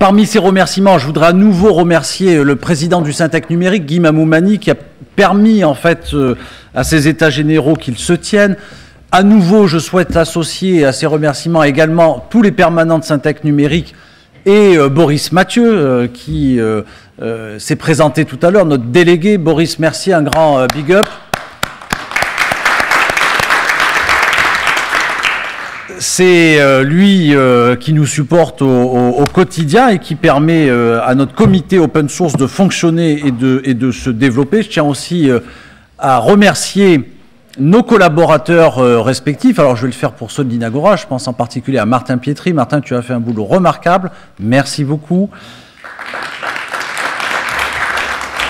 Parmi ces remerciements, je voudrais à nouveau remercier le président du Syntec numérique, Guy Mamoumani, qui a permis en fait à ces états généraux qu'ils se tiennent. À nouveau, je souhaite associer à ces remerciements également tous les permanents de Syntec numérique et Boris Mathieu, qui s'est présenté tout à l'heure, notre délégué. Boris, merci, un grand big up. C'est lui qui nous supporte au quotidien et qui permet à notre comité open source de fonctionner et de se développer. Je tiens aussi à remercier nos collaborateurs respectifs. Alors je vais le faire pour ceux de l'Inagora, je pense en particulier à Martin Pietri. Martin, tu as fait un boulot remarquable, merci beaucoup.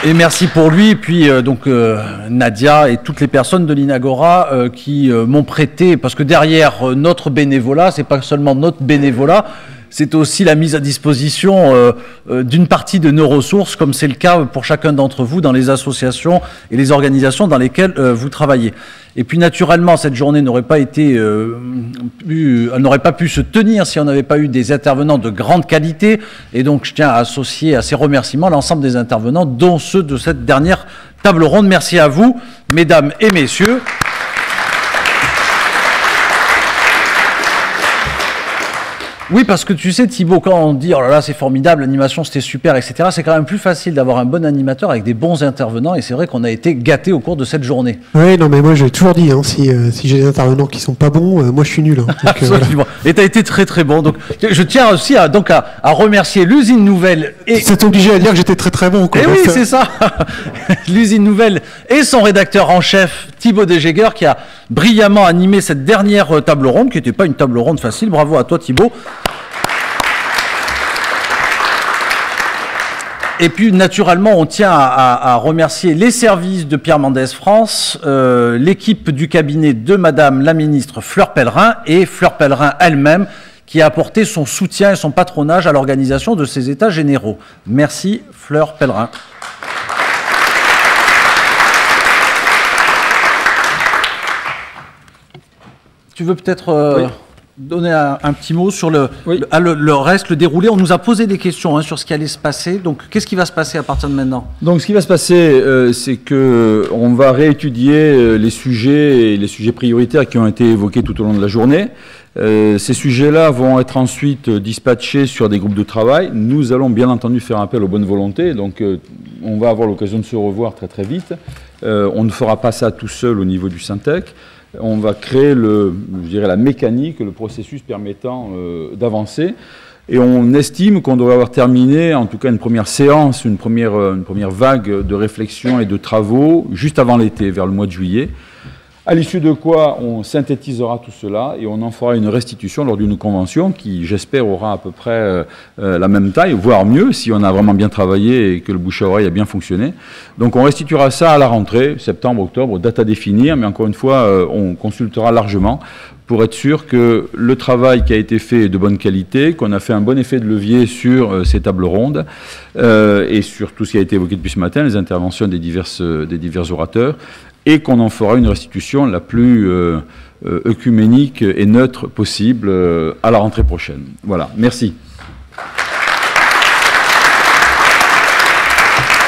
Et merci pour lui, et puis donc Nadia et toutes les personnes de l'Inagora qui m'ont prêté, parce que derrière notre bénévolat, c'est pas seulement notre bénévolat, c'est aussi la mise à disposition d'une partie de nos ressources, comme c'est le cas pour chacun d'entre vous dans les associations et les organisations dans lesquelles vous travaillez. Et puis naturellement, cette journée n'aurait pas été, elle n'aurait pas pu se tenir si on n'avait pas eu des intervenants de grande qualité. Et donc je tiens à associer à ces remerciements l'ensemble des intervenants, dont ceux de cette dernière table ronde. Merci à vous, mesdames et messieurs. Oui, parce que tu sais, Thibaut, quand on dit « oh là là, c'est formidable, l'animation c'était super, etc. », c'est quand même plus facile d'avoir un bon animateur avec des bons intervenants, et c'est vrai qu'on a été gâtés au cours de cette journée. Oui, non, mais moi j'ai toujours dit, hein, si j'ai des intervenants qui sont pas bons, moi je suis nul. Hein, donc, voilà. Et tu as été très très bon. Donc, je tiens aussi à remercier l'usine Nouvelle. Et... c'est obligé à dire que j'étais très très bon. Et oui, c'est ça. L'usine Nouvelle et son rédacteur en chef, Thibaut Dejeger, qui a brillamment animé cette dernière table ronde, qui n'était pas une table ronde facile. Bravo à toi, Thibaut. Et puis, naturellement, on tient à remercier les services de Pierre Mendès France, l'équipe du cabinet de Madame la ministre Fleur Pellerin et Fleur Pellerin elle-même, qui a apporté son soutien et son patronage à l'organisation de ces états généraux. Merci, Fleur Pellerin. Tu veux peut-être... oui. Donner un petit mot sur le reste, le déroulé. On nous a posé des questions sur ce qui allait se passer. Donc, qu'est-ce qui va se passer à partir de maintenant? Donc, ce qui va se passer, c'est qu'on va réétudier les sujets prioritaires qui ont été évoqués tout au long de la journée. Ces sujets-là vont être ensuite dispatchés sur des groupes de travail. Nous allons bien entendu faire appel aux bonnes volontés. Donc, on va avoir l'occasion de se revoir très très vite. On ne fera pas ça tout seul au niveau du Syntec. On va créer la mécanique, le processus permettant d'avancer. Et on estime qu'on devrait avoir terminé, en tout cas, une première séance, une première vague de réflexion et de travaux juste avant l'été, vers le mois de juillet. À l'issue de quoi, on synthétisera tout cela et on en fera une restitution lors d'une convention qui, j'espère, aura à peu près la même taille, voire mieux, si on a vraiment bien travaillé et que le bouche à oreille a bien fonctionné. Donc on restituera ça à la rentrée, septembre, octobre, date à définir, mais encore une fois, on consultera largement pour être sûr que le travail qui a été fait est de bonne qualité, qu'on a fait un bon effet de levier sur ces tables rondes et sur tout ce qui a été évoqué depuis ce matin, les interventions des divers orateurs, et qu'on en fera une restitution la plus œcuménique et neutre possible à la rentrée prochaine. Voilà, merci.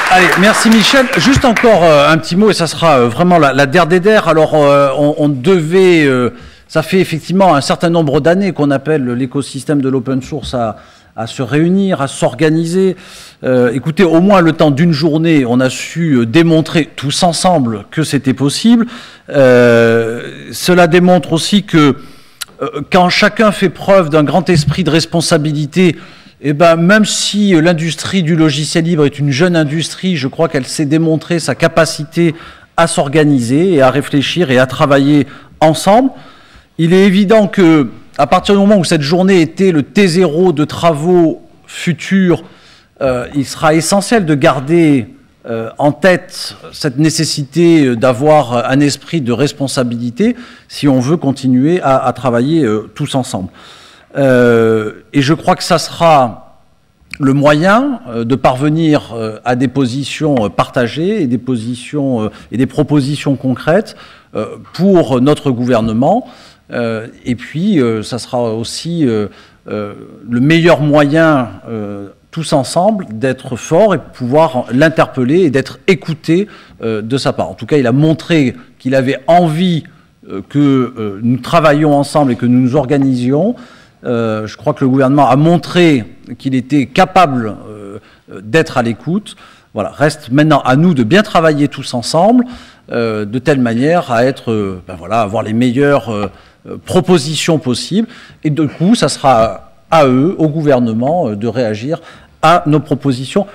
Allez, merci Michel. Juste encore un petit mot, et ça sera vraiment la der des der. Alors, on devait... ça fait effectivement un certain nombre d'années qu'on appelle l'écosystème de l'open source à se réunir, à s'organiser. Écoutez, au moins le temps d'une journée, on a su démontrer tous ensemble que c'était possible. Cela démontre aussi que quand chacun fait preuve d'un grand esprit de responsabilité, eh ben, même si l'industrie du logiciel libre est une jeune industrie, je crois qu'elle s'est démontré sa capacité à s'organiser et à réfléchir et à travailler ensemble. Il est évident que à partir du moment où cette journée était le T0 de travaux futurs, il sera essentiel de garder en tête cette nécessité d'avoir un esprit de responsabilité si on veut continuer à travailler tous ensemble. Et je crois que ça sera le moyen de parvenir à des positions partagées et des positions et des propositions concrètes pour notre gouvernement. Et puis, ça sera aussi le meilleur moyen, tous ensemble, d'être fort et pouvoir l'interpeller et d'être écouté de sa part. En tout cas, il a montré qu'il avait envie que nous travaillions ensemble et que nous nous organisions. Je crois que le gouvernement a montré qu'il était capable d'être à l'écoute. Voilà, reste maintenant à nous de bien travailler tous ensemble, de telle manière à être, avoir les meilleures propositions possibles. Et du coup, ça sera à eux, au gouvernement, de réagir à nos propositions.